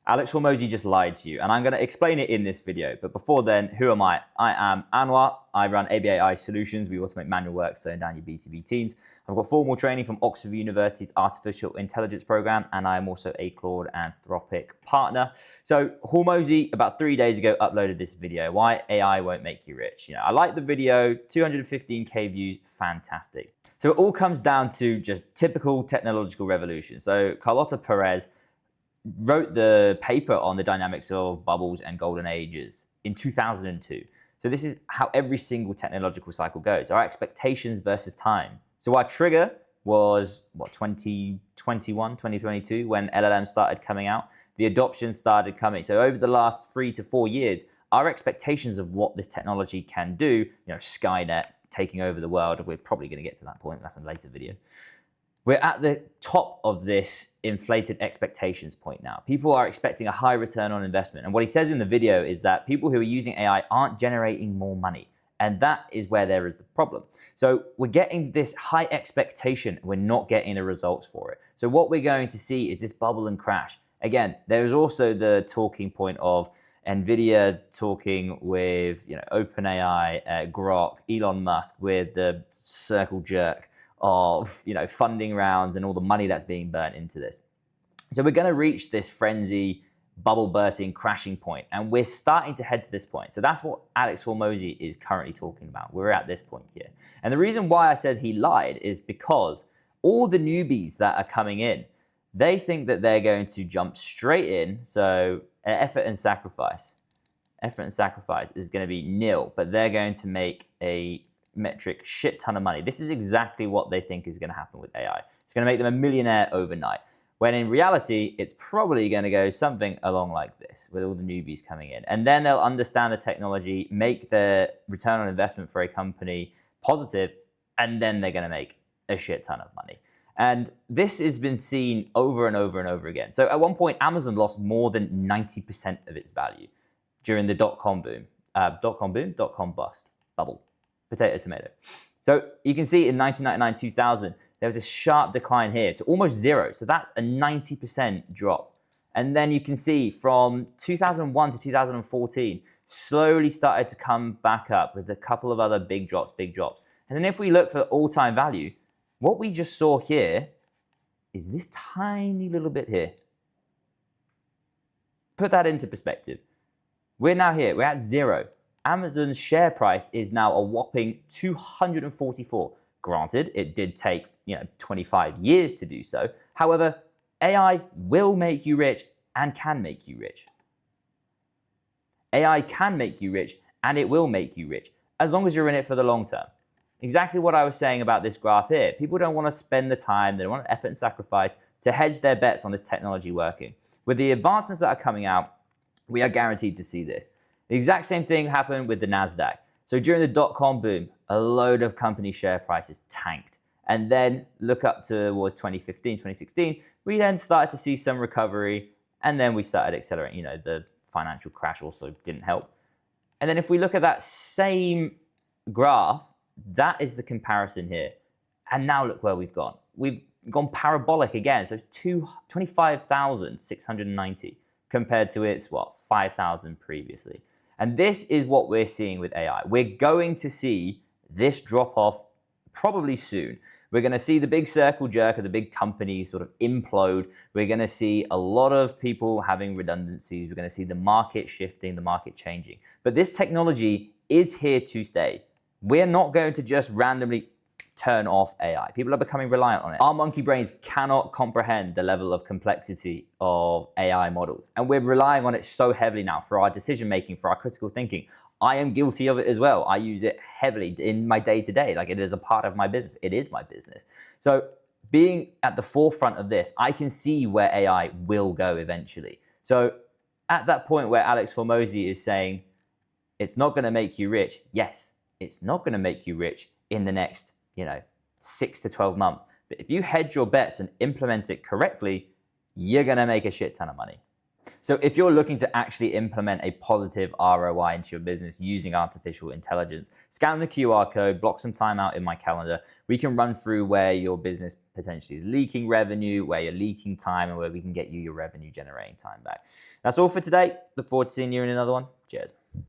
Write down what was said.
Alex Hormozi just lied to you, and I'm going to explain it in this video. But before then, who am I? I am Anwar. I run ABAI Solutions. We automate manual work, slowing down your B2B teams. I've got formal training from Oxford University's Artificial Intelligence program, and I'm also a Claude Anthropic partner. So Hormozi, about 3 days ago, uploaded this video, Why AI Won't Make You Rich. I like the video, 215K views, fantastic. So it all comes down to just typical technological revolution. So Carlota Perez wrote the paper on the dynamics of bubbles and golden ages in 2002. So this is how every single technological cycle goes. Our expectations versus time. So our trigger was, 2021, 2022, when LLM started coming out. The adoption started coming. So over the last 3 to 4 years, our expectations of what this technology can do, Skynet taking over the world, we're probably going to get to that point. That's in a later video. We're at the top of this inflated expectations point now. People are expecting a high return on investment. And what he says in the video is that people who are using AI aren't generating more money. And that is where there is the problem. So we're getting this high expectation. We're not getting the results for it. So what we're going to see is this bubble and crash. Again, there's also the talking point of NVIDIA talking with OpenAI, Grok, Elon Musk with the circle jerk of funding rounds and all the money that's being burnt into this. So we're going to reach this frenzy, bubble bursting, crashing point, and we're starting to head to this point. So that's what Alex Hormozi is currently talking about. We're at this point here. And the reason why I said he lied is because all the newbies that are coming in, they think that they're going to jump straight in. So effort and sacrifice is going to be nil, but they're going to make a metric shit ton of money. This is exactly what they think is going to happen with AI. It's going to make them a millionaire overnight, when in reality, it's probably going to go something along like this with all the newbies coming in. And then they'll understand the technology, make the return on investment for a company positive, and then they're going to make a shit ton of money. And this has been seen over and over and over again. So at one point, Amazon lost more than 90% of its value during the dot-com boom. Dot-com bust, bubble. Potato, tomato. So you can see in 1999, 2000, there was a sharp decline here to almost zero. So that's a 90% drop. And then you can see from 2001 to 2014, slowly started to come back up with a couple of other big drops. And then if we look for all-time value, what we just saw here is this tiny little bit here. Put that into perspective. We're now here, we're at zero. Amazon's share price is now a whopping 244. Granted, it did take 25 years to do so. However, AI will make you rich and can make you rich. AI can make you rich and it will make you rich as long as you're in it for the long term. Exactly what I was saying about this graph here. People don't want to spend the time, they don't want effort and sacrifice to hedge their bets on this technology working. With the advancements that are coming out, we are guaranteed to see this. The exact same thing happened with the NASDAQ. So during the dot-com boom, a load of company share prices tanked. And then look up towards 2015, 2016, we then started to see some recovery, and then we started accelerating. The financial crash also didn't help. And then if we look at that same graph, that is the comparison here. And now look where we've gone. We've gone parabolic again. So 25,690 compared to its, 5,000 previously. And this is what we're seeing with AI. We're going to see this drop off probably soon. We're going to see the big circle jerk of the big companies sort of implode. We're going to see a lot of people having redundancies. We're going to see the market shifting, the market changing. But this technology is here to stay. We're not going to just randomly turn off AI. People are becoming reliant on it. Our monkey brains cannot comprehend the level of complexity of AI models. And we're relying on it so heavily now for our decision making, for our critical thinking. I am guilty of it as well. I use it heavily in my day-to-day. Like, it is a part of my business. It is my business. So being at the forefront of this, I can see where AI will go eventually. So at that point where Alex Hormozi is saying, it's not going to make you rich. Yes, it's not going to make you rich in the next 6 to 12 months. But if you hedge your bets and implement it correctly, you're going to make a shit ton of money. So if you're looking to actually implement a positive ROI into your business using artificial intelligence, scan the QR code, block some time out in my calendar. We can run through where your business potentially is leaking revenue, where you're leaking time, and where we can get you your revenue generating time back. That's all for today. Look forward to seeing you in another one. Cheers.